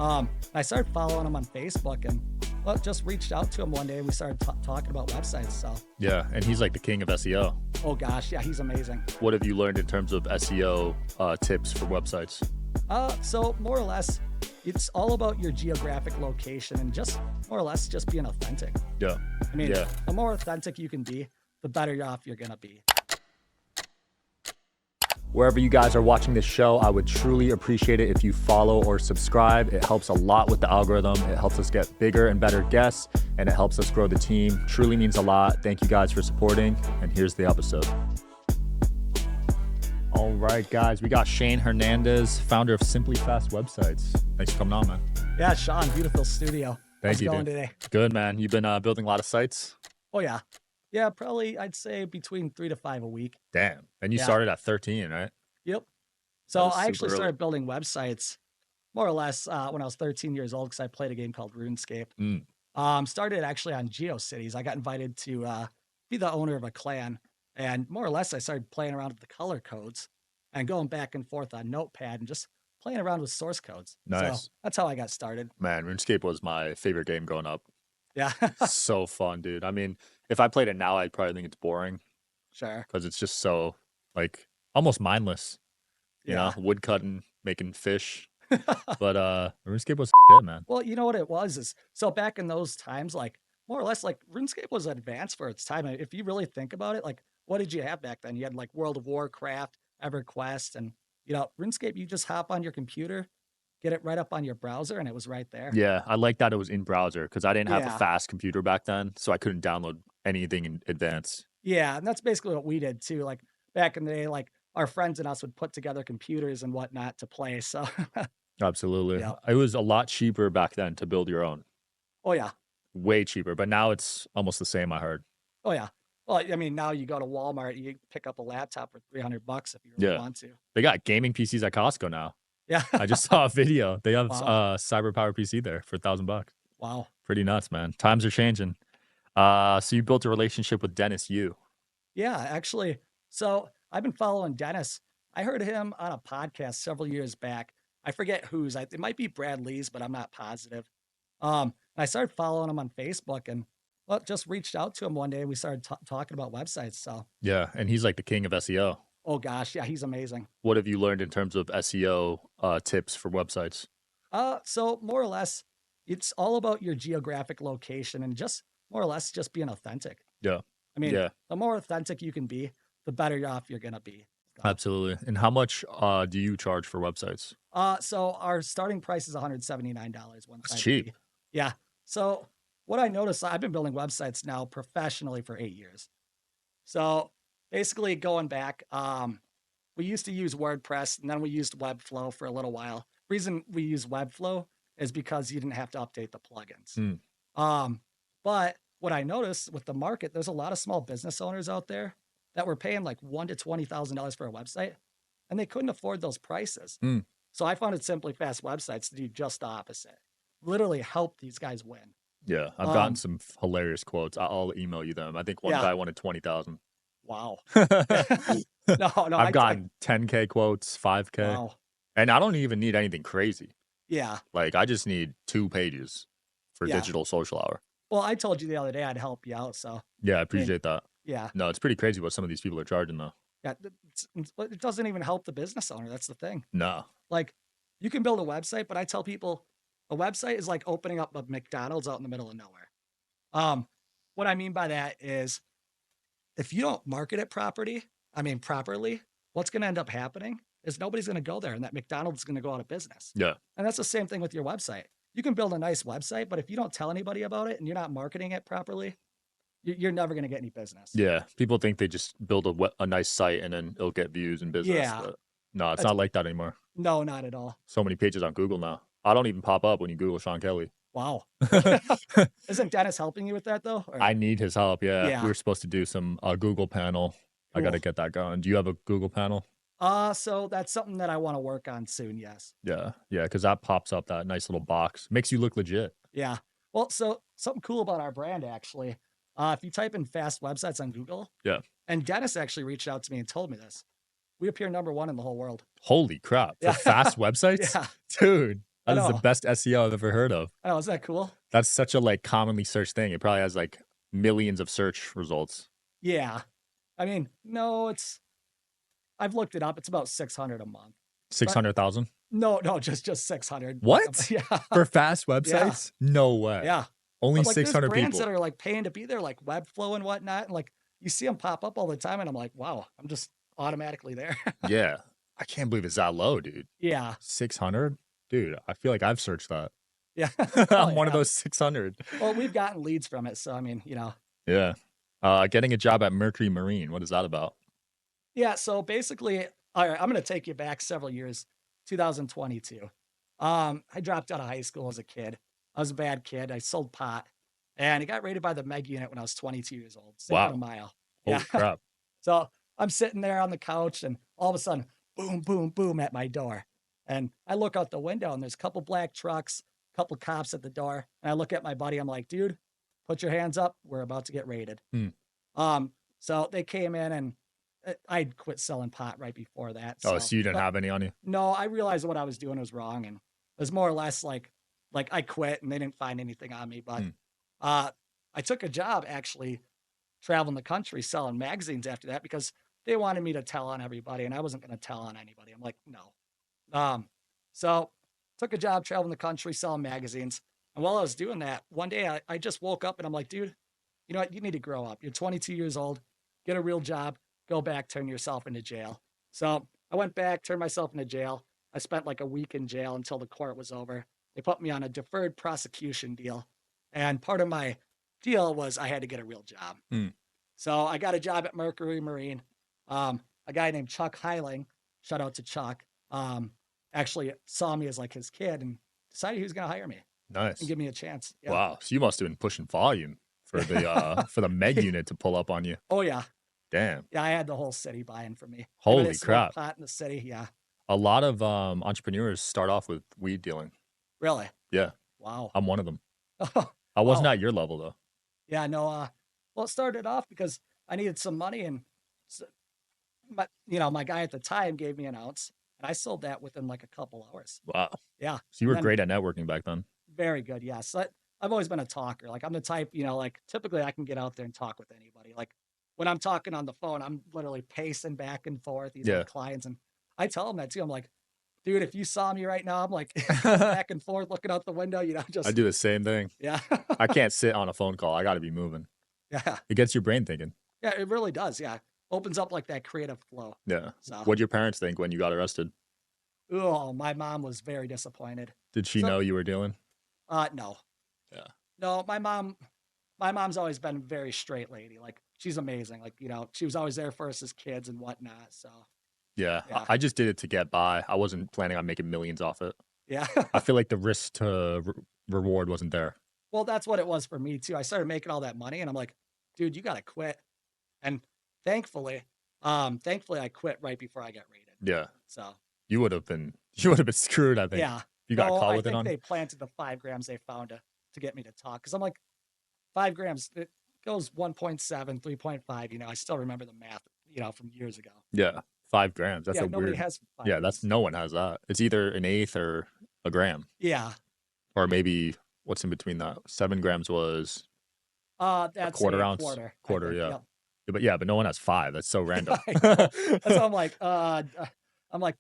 I started following him on Facebook and just reached out to him one day and we started talking about websites. So, Yeah, and he's like the king of SEO. oh gosh, yeah, he's amazing. What have you learned in terms of SEO tips for websites? So more or less, it's all about your geographic location and just more or less just being authentic. Yeah. I mean, Yeah. the more authentic you can be, the better off you're going to be. Wherever you guys are watching this show, I would truly appreciate it if you follow or subscribe. It helps a lot with the algorithm. It helps us get bigger and better guests, and it helps us grow the team. Truly means a lot. Thank you guys for supporting, and here's the episode. All right, guys, we got Shane Hernandez, founder of Simply Fast Websites. Thanks for coming on, man. Yeah, Sean, beautiful studio. Thank you, How's it going dude. today? Good, man. You've been building a lot of sites? Oh, yeah. Yeah, probably, I'd say between 3 to 5 a week. Damn. And you Yeah. started at 13, right? Yep. So That is I actually super early. started building websites more or less when I was 13 years old because I played a game called RuneScape. Started actually on GeoCities. I got invited to be the owner of a clan. And more or less, I started playing around with the color codes and going back and forth on Notepad and just playing around with source codes. Nice. So that's how I got started. Man, RuneScape was my favorite game growing up. Yeah, So fun, dude. I mean, if I played it now, I'd probably think it's boring sure. because it's just so, like, almost mindless. You Yeah. know, wood cutting, making fish. But RuneScape was shit, man. Well, you know what it was is so back in those times, like more or less, like RuneScape was advanced for its time. If you really think about it, like what did you have back then? You had like World of Warcraft, EverQuest, and RuneScape. You just hop on your computer, get it right up on your browser, and it was right there. Yeah, I like that it was in browser because I didn't have Yeah. a fast computer back then, so I couldn't download anything in advance. Yeah, and that's basically what we did too. Like back in the day, like our friends and us would put together computers and whatnot to play. So, Absolutely. Yeah. It was a lot cheaper back then to build your own. oh yeah, Way cheaper, but now it's almost the same, I heard. oh yeah. Well, I mean, now you go to Walmart, you pick up a laptop for $300 if you really Yeah. want to. They got gaming PCs at Costco now. Yeah. I just saw a video. They have Wow. Cyber Power PC there for $1,000. Wow. Pretty nuts, man. Times are changing. So you built a relationship with Dennis Yu. Yeah, actually. So I've been following Dennis. I heard him on a podcast several years back. I forget whose. It might be Brad Lee's, but I'm not positive. And I started following him on Facebook and just reached out to him one day and we started talking about websites. So, Yeah, and he's like the king of SEO. oh gosh, yeah, he's amazing. What have you learned in terms of SEO tips for websites? So more or less, it's all about your geographic location and just more or less just being authentic. Yeah. I mean, Yeah, the more authentic you can be, the better off you're gonna be. So, absolutely. And how much do you charge for websites? so our starting price is $179. That's cheap. Yeah. So what I noticed, I've been building websites now professionally for 8 years. So basically going back, we used to use WordPress and then we used Webflow for a little while. Reason we use Webflow is because you didn't have to update the plugins. But what I noticed with the market, there's a lot of small business owners out there that were paying like $1,000 to $20,000 for a website, and they couldn't afford those prices. Mm. So I founded Simply Fast Websites to do just the opposite. Literally help these guys win. Yeah, I've gotten some hilarious quotes. I'll email you them. I think one Yeah. guy wanted 20,000. Wow. I've No, I gotten 10K quotes, 5K, wow. and I don't even need anything crazy. Yeah. Like I just need 2 pages for Yeah. Digital Social Hour. Well, I told you the other day I'd help you out. So Yeah, I appreciate that. yeah. No, it's pretty crazy what some of these people are charging though. Yeah. It doesn't even help the business owner. That's the thing. No. Like you can build a website, but I tell people a website is like opening up a McDonald's out in the middle of nowhere. What I mean by that is if you don't market it properly, what's going to end up happening is nobody's going to go there and that McDonald's is going to go out of business. Yeah. And that's the same thing with your website. You can build a nice website, but if you don't tell anybody about it and you're not marketing it properly, you're never going to get any business. Yeah. People think they just build a nice site and then it'll get views and business. Yeah. But no, it's That's- not like that anymore. No, not at all. So many pages on Google now. I don't even pop up when you Google Sean Kelly. Wow. Isn't Dennis helping you with that though? Or- I need his help. Yeah. Yeah. We were supposed to do some Google panel. I got to Cool. get that going. Do you have a Google panel? So that's something that I want to work on soon. Yes. Yeah. Yeah. Because that pops up that nice little box. Makes you look legit. Yeah. Well, so something cool about our brand actually. If you type in fast websites on Google, Yeah. and Dennis actually reached out to me and told me this, we appear #1 in the whole world. Holy crap. For Yeah. fast websites? Yeah. Dude, I That is the know. best SEO I've ever heard of. I know. Is that cool? That's such a like commonly searched thing. It probably has like millions of search results. Yeah. I mean, no, I've looked it up. It's about 600 a month. Six But hundred thousand. no, just 600. Like, What? yeah, For fast yeah, websites? No way. yeah. Only But like, six there's hundred brands that people. are like paying to be there, like Webflow and whatnot, and like you see them pop up all the time, and I'm like, wow, I'm just automatically there. Yeah. I can't believe it's that low, dude. Yeah, 600? Dude, I feel like I've searched that. yeah, I'm probably one of have. those 600. Well, we've gotten leads from it, so I mean, Yeah. Getting a job at Mercury Marine. What is that about? yeah. So basically, all right, I'm gonna take you back several years, 2022. I dropped out of high school as a kid. I was a bad kid. I sold pot, and it got raided by the Meg unit when I was 22 years old. Cinco de Wow. Mayo. Yeah. Holy crap. So I'm sitting there on the couch, and all of a sudden, boom, boom, boom at my door. And I look out the window, and there's a couple black trucks, a couple cops at the door. And I look at my buddy. I'm like, dude, put your hands up. We're about to get raided. Hmm. So they came in, and I'd quit selling pot right before that. Oh, So, so you didn't but have any on you? no, I realized what I was doing was wrong, and it was more or less like I quit, and they didn't find anything on me. But Hmm. I took a job actually traveling the country selling magazines after that because they wanted me to tell on everybody, and I wasn't going to tell on anybody. I'm like, no. So took a job traveling the country selling magazines, and while I was doing that, one day I just woke up and I'm like, dude, you know what? You need to grow up. You're 22 years old. Get a real job. Go back. Turn yourself into jail. So I went back, turned myself into jail. I spent like a week in jail until the court was over. They put me on a deferred prosecution deal. And part of my deal was I had to get a real job. Hmm. So I got a job at Mercury Marine. A guy named Chuck Heiling, shout out to Chuck, actually saw me as like his kid and decided he was going to hire me and Nice. give me a chance. Yeah. Wow. So you must have been pushing volume for the Meg unit to pull up on you. Oh, yeah. Damn. Yeah, I had the whole city buying for me. Holy Everybody that smoked crap. pot in the city. Yeah. A lot of entrepreneurs start off with weed dealing. Really? Yeah. Wow. I'm one of them. Oh, I wasn't wow. at your level though. Yeah, no, well, it started off because I needed some money and my guy at the time gave me an ounce and I sold that within like a couple hours. Wow. Yeah. So you were And then great at networking back then. very good. Yes. I've always been a talker. Like I'm the type, like typically I can get out there and talk with anybody. Like when I'm talking on the phone, I'm literally pacing back and forth. These Yeah. are clients. And I tell them that too. I'm like, dude, if you saw me right now, I'm like going back and forth, looking out the window, I just, do the same thing. yeah. I can't sit on a phone call. I got to be moving. Yeah. It gets your brain thinking. Yeah. It really does. Yeah. Opens up like that creative flow. Yeah. So, What'd your parents think when you got arrested? oh, my mom was very disappointed. Did she So, know you were dealing? no, Yeah. no, my mom's always been a very straight lady. Like she's amazing. Like, she was always there for us as kids and whatnot. So Yeah. yeah, I just did it to get by. I wasn't planning on making millions off it. yeah. I feel like the risk to reward wasn't there. Well, that's what it was for me too. I started making all that money and I'm like, dude, you got to quit. And thankfully, I quit right before I got raided. Yeah. So You would have been screwed, I think. yeah, You got no, caught I with it think on. they planted the 5 grams they found to get me to talk. Cause I'm like 5 grams, it goes 1.7, 3.5. I still remember the math, from years ago. Yeah. 5 grams. That's Yeah. a Nobody weird. has five Yeah, grams. no one has that. It's either an eighth or a gram. Yeah. Or maybe what's in between that? 7 grams was a That's quarter a ounce. quarter. I Quarter, think. yeah. Yep. But no one has 5. That's so random. I know. That's why I'm like,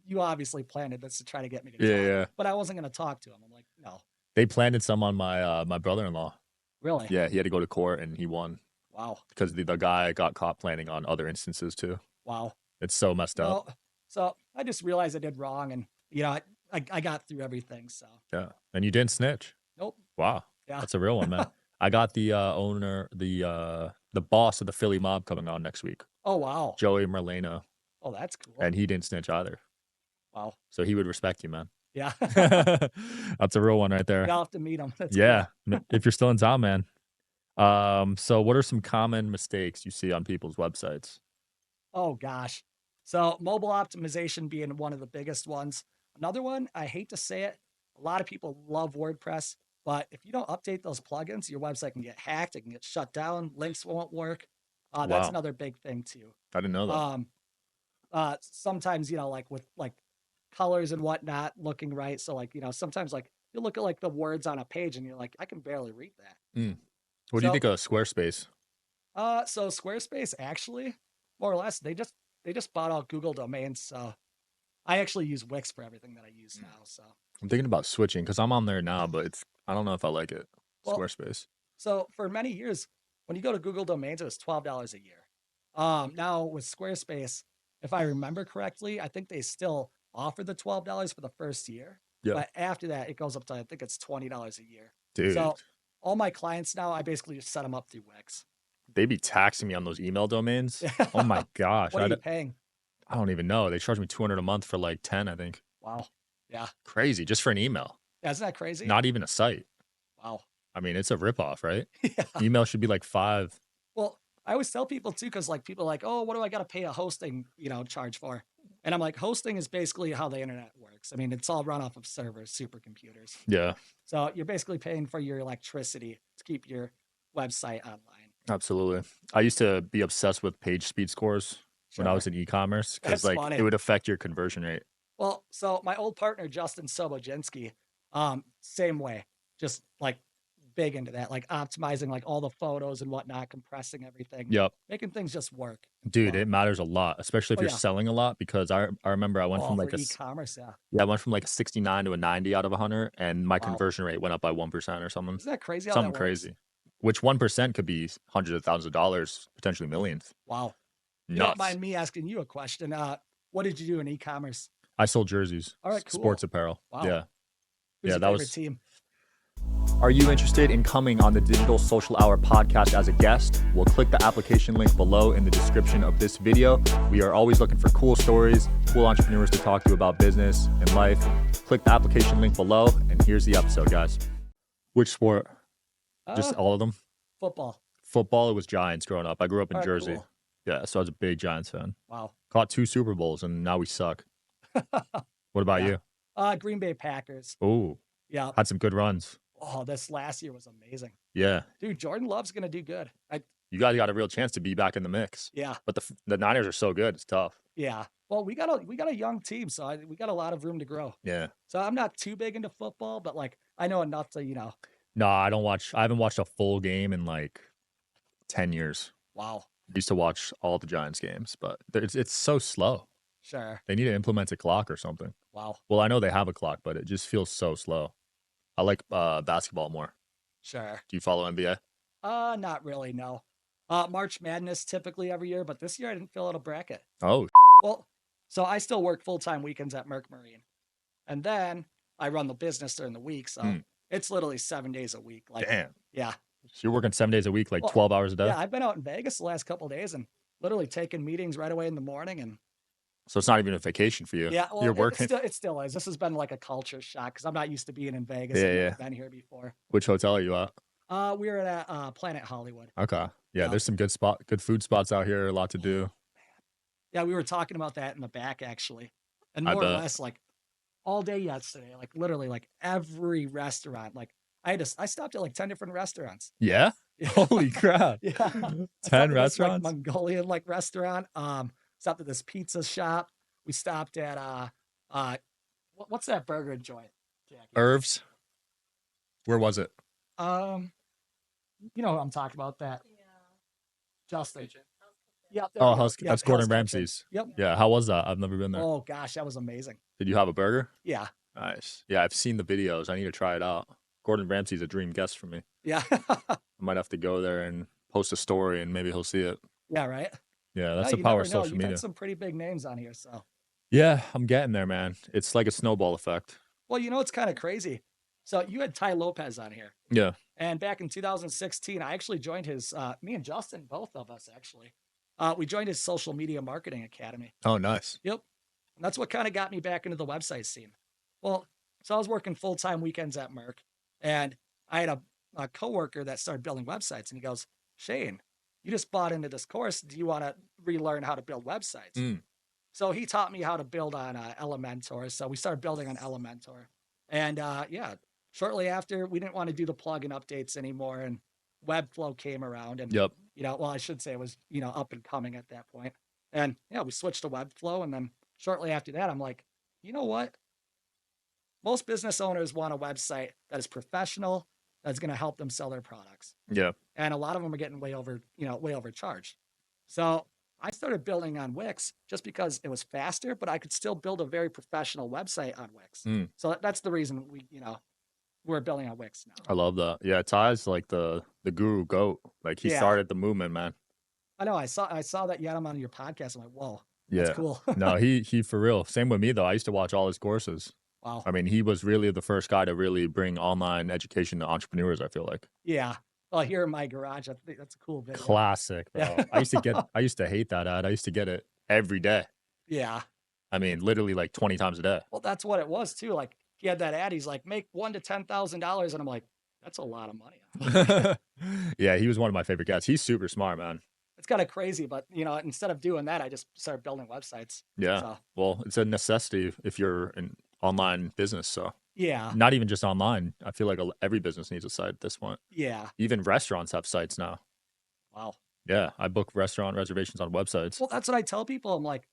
you obviously planted this to try to get me to Yeah, talk. yeah. But I wasn't gonna talk to him. I'm like, no, They planted some on my brother-in-law. really? Yeah, he had to go to court and he won Wow. because the guy got caught planting on other instances too. Wow. It's so messed up. Well, so I just realized I did wrong, and I got through everything. So Yeah, and you didn't snitch. nope. Wow, Yeah. that's a real one, man. I got the owner, the boss of the Philly mob coming on next week, Oh wow. Joey Merlano, Oh, that's cool. and he didn't snitch either. Wow. So he would respect you, man. Yeah. That's a real one right there. I'll have to meet him. That's Yeah, cool. if you're still in town, man. So what are some common mistakes you see on people's websites? Oh gosh. So mobile optimization being one of the biggest ones. Another one, I hate to say it, a lot of people love WordPress, but if you don't update those plugins, your website can get hacked, it can get shut down, links won't work. That's Wow, another big thing too. I didn't know that. Sometimes, like with like colors and whatnot looking right. So like, sometimes like you look at like the words on a page and you're like, I can barely read that. What do you So think of Squarespace? so Squarespace actually, more or less, they just bought out Google domains. So I actually use Wix for everything that I use now. So I'm thinking about switching because I'm on there now, but I don't know if I like it. well, Squarespace. so for many years, when you go to Google domains, it was $12 a year. Now with Squarespace, if I remember correctly, I think they still offer the $12 for the first year. Yeah, But after that, it goes up to, I think it's $20 a year. dude, So all my clients now, I basically just set them up through Wix. they be taxing me on those email domains. Oh my gosh, What are you paying? I don't even know. They charge me 200 a month for like 10, I think. Wow. Yeah. Crazy, just for an email. Yeah, isn't that crazy? Not even a site. Wow. I mean, it's a ripoff, right? Yeah. Email should be like 5. Well, I always tell people too, because like people are like, oh, what do I got to pay a hosting, charge for? And I'm like, hosting is basically how the internet works. I mean, it's all run off of servers, supercomputers. Yeah, So you're basically paying for your electricity to keep your website online. absolutely. I used to be obsessed with page speed scores when I Sure. was in e-commerce because That's like funny. it would affect your conversion rate. Well, so my old partner, Justin Sobojinsky, same way, just like big into that, like optimizing like all the photos and whatnot, compressing everything, Yep. making things just work. Dude, Well, it matters a lot, especially if oh you're yeah. selling a lot because I remember I went from For like e-commerce, yeah. I went from like a 69 to a 90 out of 100 and my Wow. conversion rate went up by 1% or something. Isn't that crazy how Something that works? crazy. Which 1% could be hundreds of thousands of dollars, potentially millions. Wow. You Nuts. don't mind me asking you a question. What did you do in e-commerce? I sold jerseys. All right, cool. Sports apparel. Wow. Yeah. Who's your that favorite was team? Are you interested in coming on the Digital Social Hour podcast as a guest? Well, click the application link below in the description of this video. We are always looking for cool stories, cool entrepreneurs to talk to about business and life. Click the application link below, and here's the episode, guys. Which sport? Just all of them? Football. Football, it was Giants growing up. I grew up in All right, Jersey. cool. Yeah, so I was a big Giants fan. Wow. Caught 2 Super Bowls, and now we suck. What about you? Green Bay Packers. Oh, Yeah. had some good runs. Oh, this last year was amazing. Yeah. Dude, Jordan Love's gonna do good. You guys got a real chance to be back in the mix. Yeah. But the Niners are so good. It's tough. Yeah. Well, we got a young team, so we got a lot of room to grow. Yeah. So I'm not too big into football, but like I know enough to, No, I haven't watched a full game in like 10 years. Wow. I used to watch all the Giants games, but it's so slow. Sure. They need to implement a clock or something. Wow. Well, I know they have a clock, but it just feels so slow. I like basketball more. Sure. Do you follow NBA? Not really, no. March Madness typically every year, but this year I didn't fill out a bracket. Oh, Well, so I still work full-time weekends at Merck Marine. And then I run the business during the week, so it's literally 7 days a week. Like, damn. yeah. So you're working 7 days a week, like Well, 12 hours a day? Yeah, I've been out in Vegas the last couple of days and literally taking meetings right away in the morning. And So it's not even a vacation for you. yeah, well, You're working. It still is. This has been like a culture shock because I'm not used to being in Vegas. Yeah, I've never yeah. been here before. Which hotel are you at? We were at Planet Hollywood. Okay. Yeah, Yeah. there's some good food spots out here, a lot to do. Yeah, we were talking about that in the back actually. And I more or bet. less like all day yesterday, like literally like every restaurant. Like I stopped at like 10 different restaurants. Yeah? Yeah. Holy crap. Yeah. I stopped 10 at this, restaurants? Like Mongolian like restaurant. Stopped at this pizza shop. We stopped at what's that burger joint? Jackie? Irv's? Where was it? You know what I'm talking about, that Justin. Yeah. Oh, That's that's Gordon Ramsay's. Yep. Yeah, how was that? I've never been there. Oh gosh, that was amazing. Did you have a burger? Yeah. Nice. Yeah, I've seen the videos. I need to try it out. Gordon Ramsay's a dream guest for me. Yeah. I might have to go there and post a story and maybe he'll see it. Yeah, right. Yeah, that's No, the you power never of know. social You've media. had some pretty big names on here, so. Yeah, I'm getting there, man. It's like a snowball effect. Well, it's kind of crazy. So you had Tai Lopez on here. Yeah. And back in 2016, I actually joined his, me and Justin, both of us actually, we joined his social media marketing academy. Oh, nice. Yep. And that's what kind of got me back into the website scene. Well, so I was working full-time weekends at Merck, and I had a coworker that started building websites, and he goes, Shane, you just bought into this course. Do you want to relearn how to build websites? So he taught me how to build on Elementor. So we started building on Elementor. And yeah, shortly after, we didn't want to do the plugin updates anymore, and Webflow came around. And, Yep. well, I should say it was, up and coming at that point. And yeah, we switched to Webflow. And then shortly after that, I'm like, you know what? Most business owners want a website that is professional, that's going to help them sell their products. Yeah. And a lot of them are getting way overcharged. So I started building on Wix just because it was faster, but I could still build a very professional website on Wix. So that's the reason we're building on Wix now. I love that. Yeah, Ty's like the guru goat. Like he started the movement, man. I know. I saw that you had him on your podcast. I'm like, whoa, Yeah. that's cool. No, he for real. Same with me though. I used to watch all his courses. Wow. I mean, he was really the first guy to really bring online education to entrepreneurs, I feel like. Yeah. Well, here in my garage, I think that's a cool video. Classic, bro. Yeah. I used to hate that ad. I used to get it every day. Yeah. I mean, literally like 20 times a day. Well, that's what it was too. Like he had that ad. He's like, make $1,000 to $10,000, and I'm like, that's a lot of money. Yeah, he was one of my favorite guys. He's super smart, man. It's kind of crazy, but instead of doing that, I just started building websites. Yeah. So, well, it's a necessity if you're an online business. So yeah. not even just online. I feel like every business needs a site at this point. Yeah. Even restaurants have sites now. Wow. Yeah, I book restaurant reservations on websites. Well, that's what I tell people. I'm like,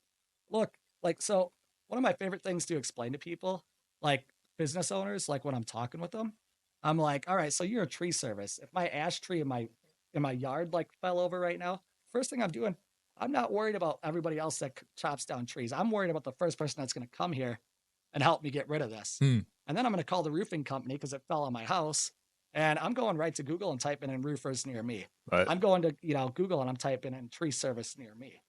look, so one of my favorite things to explain to people, like business owners, like when I'm talking with them, I'm like, all right, so you're a tree service. If my ash tree in my yard like fell over right now, first thing I'm doing, I'm not worried about everybody else that chops down trees. I'm worried about the first person that's going to come here and help me get rid of this. And then I'm going to call the roofing company because it fell on my house. And I'm going right to Google and typing in roofers near me. Right. I'm going to, Google and I'm typing in tree service near me.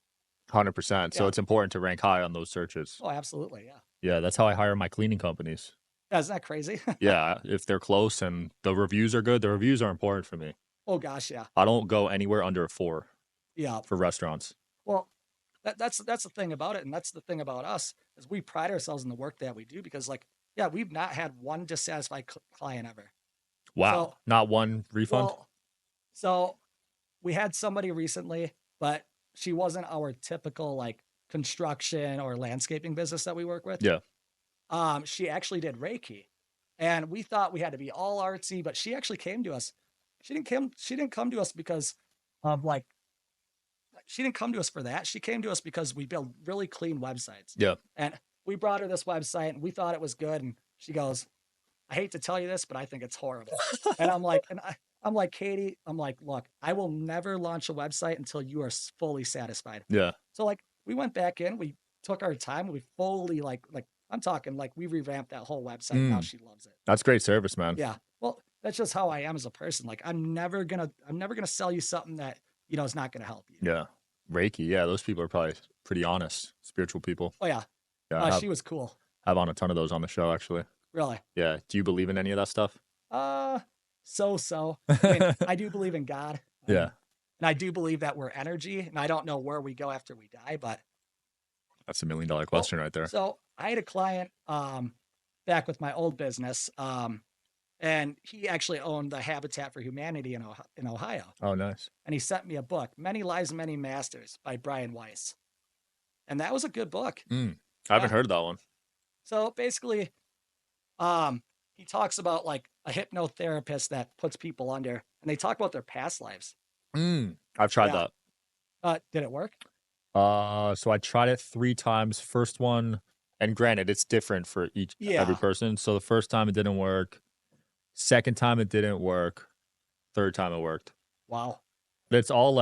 100%. So it's important to rank high on those searches. Oh, absolutely. Yeah. Yeah, that's how I hire my cleaning companies. Yeah, isn't that crazy? Yeah, if they're close and the reviews are good, the reviews are important for me. Oh gosh, yeah. I don't go anywhere under a 4. Yeah. For restaurants. Well, that's the thing about it, and that's the thing about us is we pride ourselves in the work that we do because, we've not had one dissatisfied client ever. Wow, So, not one refund. Well, so we had somebody recently, but she wasn't our typical construction or landscaping business that we work with. Yeah. She actually did Reiki, and we thought we had to be all artsy, but she actually came to us. She didn't come to us because of she didn't come to us for that. She came to us because we build really clean websites. Yeah. And we brought her this website and we thought it was good. And she goes, I hate to tell you this, but I think it's horrible. And I'm like, Katie, look, I will never launch a website until you are fully satisfied. Yeah. So we went back in, we took our time, we fully I'm talking we revamped that whole website. Now she loves it. That's great service, man. Yeah. Well, that's just how I am as a person. I'm never gonna sell you something that is not gonna help you. Yeah. Reiki. Yeah, those people are probably pretty honest, spiritual people. Oh yeah. Yeah. She was cool. I have on a ton of those on the show, actually. Really? Yeah. Do you believe in any of that stuff? So. I mean, I do believe in God. Yeah. And I do believe that we're energy, and I don't know where we go after we die, but that's $1 million question right there. So I had a client back with my old business, and he actually owned the Habitat for Humanity in Ohio. Oh, nice. And he sent me a book, Many Lives, Many Masters by Brian Weiss. And that was a good book. I haven't heard of that one. So basically, he talks about a hypnotherapist that puts people under, and they talk about their past lives. I've tried that. Did it work? So I tried it 3 times. First one, and granted, it's different for every person. So the first time it didn't work. Second time it didn't work. Third time it worked. Wow. But it's all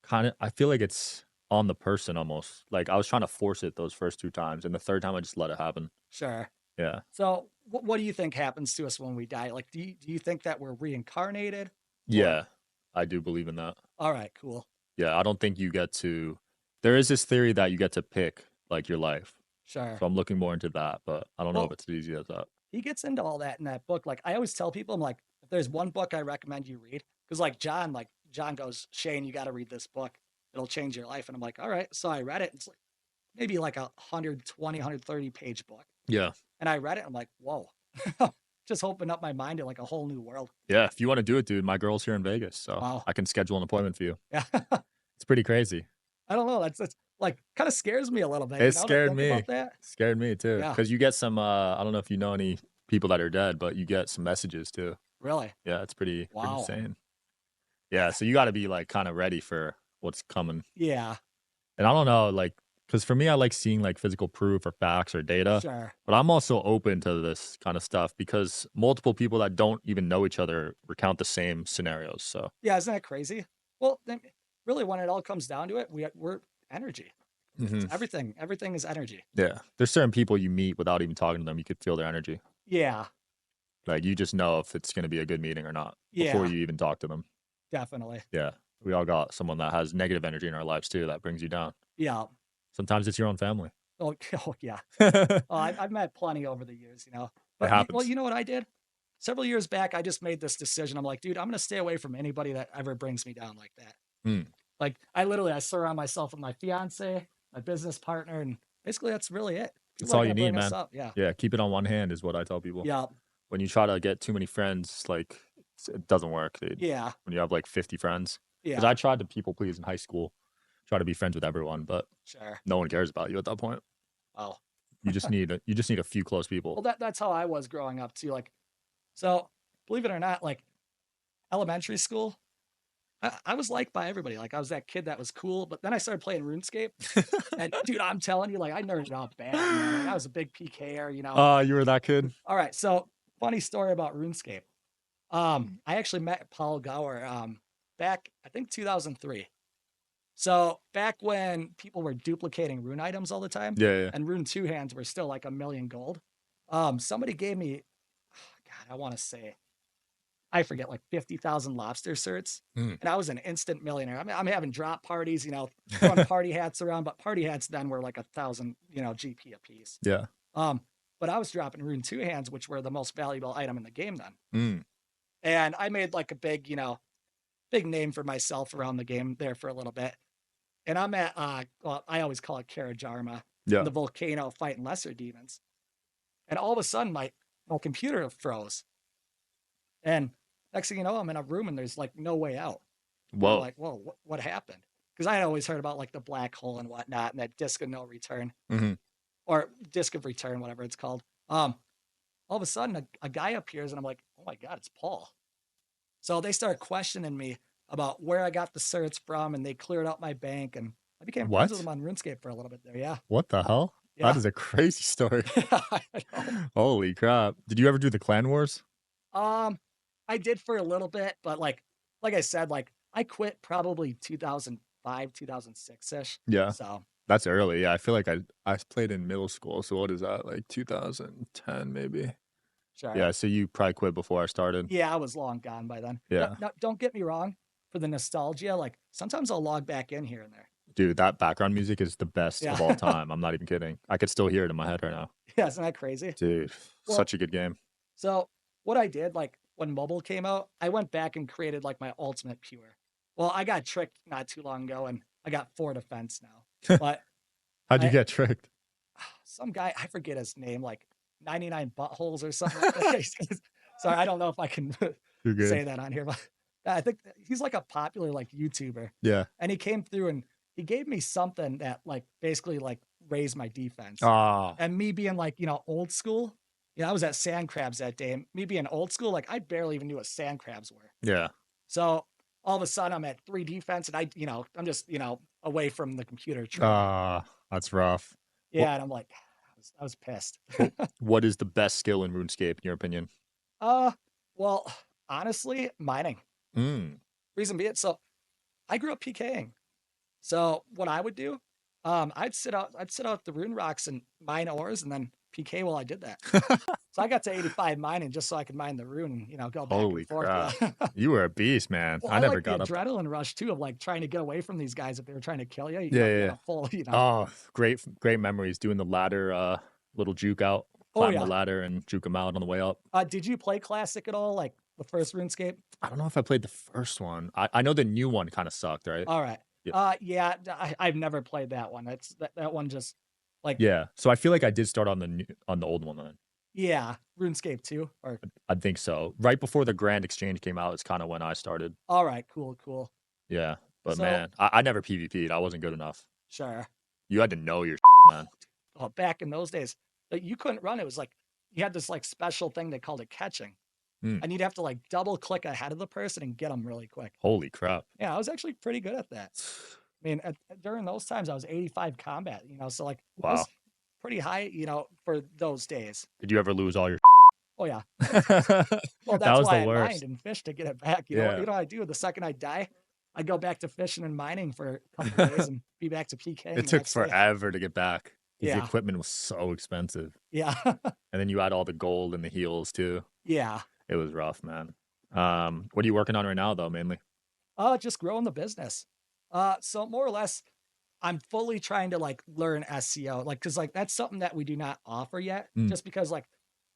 kind of, I feel like it's on the person almost. I was trying to force it those first 2 times, and the third time I just let it happen. Sure. Yeah. So what do you think happens to us when we die? Do you think that we're reincarnated? Yeah, I do believe in that. All right, cool. Yeah, I don't think you get to, there is this theory that you get to pick your life. Sure. So I'm looking more into that, but I don't know if it's as easy as that. He gets into all that in that book. I always tell people, I'm if there's one book I recommend you read, because John goes, Shane, you got to read this book. It'll change your life. And I'm like, all right. So I read it. It's maybe a 120, 130 page book. Yeah. And I read it. I'm like, whoa, just opened up my mind to a whole new world. Yeah. If you want to do it, dude, my girl's here in Vegas, so I can schedule an appointment for you. Yeah. It's pretty crazy. I don't know. That's kind of scares me a little bit. It scared me. About that. Scared me too. Because you get some, I don't know if you know any people that are dead, but you get some messages too. Really? Yeah. It's pretty insane. Yeah. So you got to be kind of ready for what's coming. Yeah. And I don't know, Because for me, I like seeing like physical proof or facts or data, Sure. but I'm also open to this kind of stuff because multiple people that don't even know each other recount the same scenarios. So Yeah, isn't that crazy? Well, then, really, when it all comes down to it, we're energy. It's mhm. everything. Everything is energy. Yeah, there's certain people you meet without even talking to them. You could feel their energy. Yeah. Like you just know if it's going to be a good meeting or not before Yeah. you even talk to them. Definitely. Yeah, we all got someone that has negative energy in our lives too that brings you down. Yeah. Sometimes it's your own family. Oh, oh yeah. It Oh, I've met plenty over the years, you know. But well, happens. you know what I did? Several years back, I just made this decision. I'm like, dude, I'm gonna stay away from anybody that ever brings me down like that. Mm, Like, I surround myself with my fiance, my business partner, and basically that's really it. that's People are all you gonna need, bring us man. up. Yeah. Yeah, keep it on one hand is what I tell people. Yeah. When you try to get too many friends, like it doesn't work, dude. Yeah. When you have like 50 friends, because Yeah. I tried to people please in high school, try to be friends with everyone, but Sure. no one cares about you at that point. Oh. You just need a few close Well, people. that's how I was growing up too. Like, so believe it or not, like elementary school, I was liked by everybody. Like I was that kid that was cool. But then I started playing RuneScape. And dude, I'm telling you, like I nerded out bad, man. Like I was a big PKer, you know. You were that kid. All right, so funny story about RuneScape. I actually met Paul Gower back, I think 2003. So back when people were duplicating rune items all the time, Yeah, yeah. and rune two hands were still like 1,000,000 gold. Somebody gave me, God, I want to say, I forget, like 50,000 lobster certs, Mm. and I was an instant millionaire. I mean, I'm having drop parties, you know, throwing party hats around, but party hats then were like 1,000, you know, GP a piece. Yeah. Um, but I was dropping rune two hands, which were the most valuable item in the game then. Mm. And I made like a big, you know, big name for myself around the game there for a little bit. And I'm at, well, I always call it Karajarma, in Yeah. the volcano fighting lesser demons. And all of a sudden, my computer froze. And next thing you know, I'm in a room and there's like no way out. And I'm Whoa. like, whoa, what happened? Because I had always heard about like the black hole and whatnot and that disc of no return Hmm. or disc of return, whatever it's called. All of a sudden, a guy appears and I'm like, oh my God, it's Paul. So they started questioning me about where I got the certs from, and they cleared out my bank, and I became friends with What? them on RuneScape for a little bit there. Yeah, What the hell? That yeah, is a crazy story. I know. Holy crap. Did you ever do the clan wars? Um, I did for a little bit, but like I said, like I quit probably 2005, 2006 ish. Yeah. So That's early. Yeah, I feel like I played in middle school. So what is that? Like 2010 maybe. sure, Yeah, so you probably quit before I started. yeah, I was long gone by then. No, Yeah. no, don't get me wrong. For the nostalgia, like sometimes I'll log back in here and there. Dude, that background music is the best Yeah, of all time. I'm not even kidding. I could still hear it in my head right now. yeah, isn't that crazy? Dude, Well, such a good game. so what I did, like when mobile came out, I went back and created like my ultimate pure. Well, I got tricked not too long ago, and I got 4 defense now. But How'd you I get tricked? some guy, I forget his name, like 99 buttholes or something like that. Sorry, I don't know if I can You're say good. that on here, but I think he's like a popular like YouTuber, Yeah. and he came through and he gave me something that like basically like raised my defense. Ah, And me being like, you know, old school, I was at sand crabs that day. And me being old school, like I barely even knew what sand crabs were. yeah. So all of a sudden I'm at 3 defense and I'm just, away from the computer trolling. Ah, that's rough. What, Yeah. And I'm like, I was pissed. what what is the best skill in RuneScape in your opinion? uh, well, honestly, mining. Mm. Reason being, so I grew up PKing. So what I would do, I'd sit out the rune rocks and mine ores and then PK while I did that. So I got to 85 mining just so I could mine the rune and, go back Holy and forth. crap. Yeah. You were a beast, man. Well, I I never like the got up. adrenaline rush too of like trying to get away from these guys if they were trying to kill you. Yeah, You yeah, had yeah. a full, Oh, great memories doing the ladder, little juke out, Oh climb the yeah. ladder and juke them out on the way up. Did you play classic at all? Like the first RuneScape? I don't know if I played the first one. I know the new one kind of sucked, right? All right. Yeah. Yeah, I've never played that one. That one just like, Yeah. So I feel like I did start on the old one then. yeah, RuneScape 2 or I think so. Right before the Grand Exchange came out, it's kind of when I started. all right, cool. Yeah. But So, man, I never PvP'd. I wasn't good enough. sure. You had to know your man. Oh, back in those days, you couldn't run. It was like you had this like special thing they called it catching. Mm. And you'd have to like double click ahead of the person and get them really quick. Holy crap. Yeah, I was actually pretty good at that. mean, during those times, I was 85 combat, so like I Wow. was pretty high, for those days. Did you ever lose all your? Oh yeah. Well, That that's was the why I mined worst. and fished to get it back. Yeah. What I do the second I die, I go back to fishing and mining for a couple of days and be back to PK. It the took next day. forever to get back because the Yeah. equipment was so expensive. Yeah. And then you add all the gold and the heels too. Yeah. It was rough, man. What are you working on right now, though, mainly? Just growing the business. So more or less, I'm fully trying to like learn SEO, like, cause like that's something that we do not offer yet, Mm. just because like,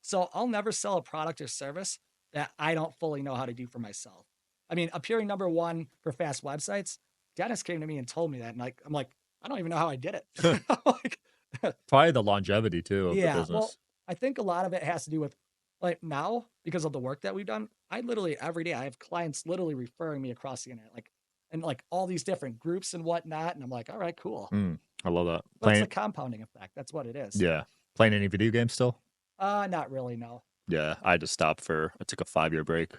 so I'll never sell a product or service that I don't fully know how to do for myself. I mean, appearing number one for fast websites, Dennis came to me and told me that, and like, I'm like, I don't even know how I did it. Like, Probably the longevity too of the yeah, business. well, I think a lot of it has to do with like now because of the work that we've done. I literally every day I have clients literally referring me across the internet, like, and like all these different groups and whatnot. And I'm like, all right, cool. I love that. That's Playing, the compounding effect. That's what it is. yeah. Playing any video games still? Not really. No. Yeah, I just stopped I took a 5-year break.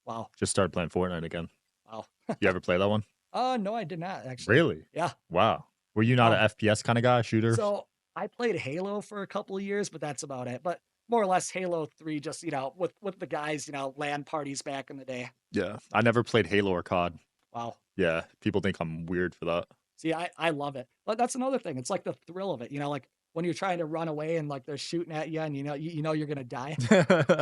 Wow. Just started playing Fortnite again. Wow. You ever play that one? No, I did not actually. Really? Yeah. Wow. Were you not Oh. an FPS kind of guy, shooter? So I played Halo for a couple of years, but that's about it. But more or less Halo 3, just, with the guys, LAN parties back in the day. Yeah. I never played Halo or COD. Wow. Yeah. People think I'm weird for that. See, I love it. But that's another thing. It's like the thrill of it, like when you're trying to run away and like they're shooting at you and you're gonna die.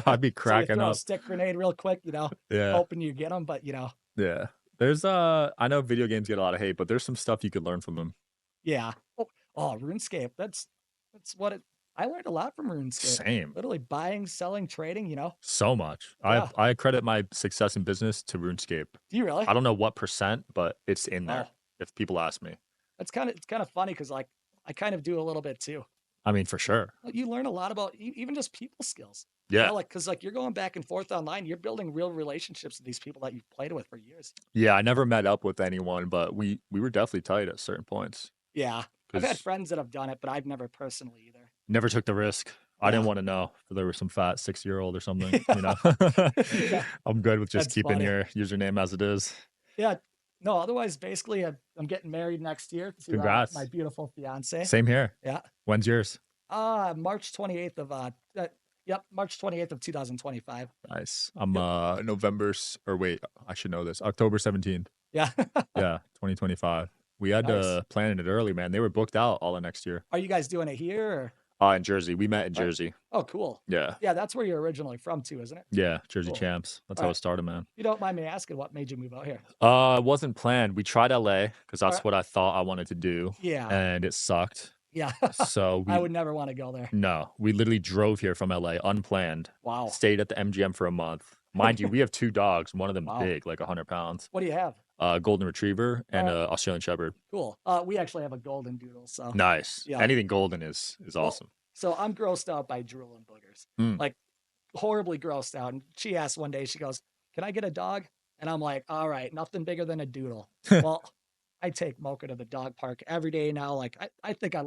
I'd be So you cracking throw a up. stick grenade real quick, Yeah. hoping you get them, but Yeah. There's I know video games get a lot of hate, but there's some stuff you could learn from them. yeah. Oh, RuneScape. That's what I learned a lot from RuneScape. Same. Literally buying, selling, trading, So much. Yeah. I credit my success in business to RuneScape. Do you really? I don't know what percent, but it's in there. Oh. If people ask me. It's kind of funny because like I kind of do a little bit too. I mean, for sure. You learn a lot about even just people skills. Yeah. Like because like you're going back and forth online, you're building real relationships with these people that you've played with for years. Yeah, I never met up with anyone, but we were definitely tight at certain points. Yeah, I've had 'Cause friends that have done it, but I've never personally either. never took the risk. I didn't Yeah. want to know if there was some fat 6-year-old or something, Yeah. I'm good with just That's keeping funny. your username as it is. Yeah. No, otherwise, basically, I'm getting married next year to Congrats. my beautiful fiance. Same here. Yeah. When's yours? March 28th of March 28th of 2025. Nice. I'm I should know this. October 17th. Yeah. Yeah, 2025. We had Nice. to plan it early, man. They were booked out all of next year. Are you guys doing it here? Or? In Jersey. We met in Jersey. Oh, cool. Yeah. Yeah, that's where you're originally from too, isn't it? Yeah, Jersey Cool. champs. That's All how right. it started, man. If you don't mind me asking, what made you move out here? It wasn't planned. We tried LA because that's Alright. what I thought I wanted to do, Yeah. and it sucked. Yeah. So I we would never want to go there. no, we literally drove here from LA unplanned. Wow. Stayed at the MGM for a month. Mind you, we have 2 dogs. One of them Wow. big, like 100 pounds. What do you have? Golden Retriever and Alright. Australian Shepherd. Cool. We actually have a golden doodle. So Nice. Yeah. Anything golden is Well, awesome. So I'm grossed out by drool and boogers. Mm. Like horribly grossed out. And she asked one day, she goes, "Can I get a dog?" And I'm like, all right, nothing bigger than a doodle. Well, I take Mocha to the dog park every day now. Like I think I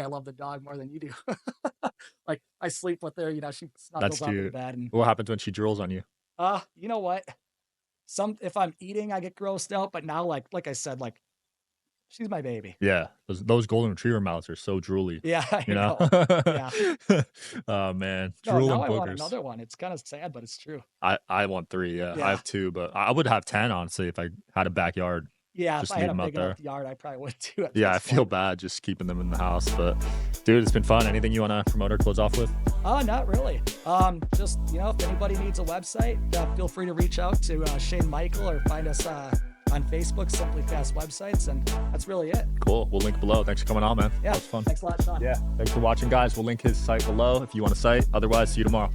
love the dog more than you do. Like I sleep with her, she snuggles up in cute. bed and What happens when she drools on you? you know what? If I'm eating, I get grossed out, but now like I said, like she's my baby. Yeah, those Golden Retriever mouths are so drooly. Yeah, I You know? Yeah. Oh man, No, drool now and I want boogers. another one. It's kind of sad, but it's true. I want 3. Yeah, Yeah. I have 2, but I would have 10 honestly if I had a backyard. Yeah, Just if I had leave a 'em out big there. enough yard, I probably would too. At Yeah, I this feel point. bad just keeping them in the house. But dude, it's been fun. Anything you want to promote or close off with? Not really. Just if anybody needs a website, feel free to reach out to Shane Michael or find us on Facebook, Simply Fast Websites, and that's really it. Cool. We'll link below. Thanks for coming on, man. Yeah, That was fun. thanks a lot, Sean. Yeah. Thanks for watching, guys. We'll link his site below if you want a site. Otherwise, see you tomorrow.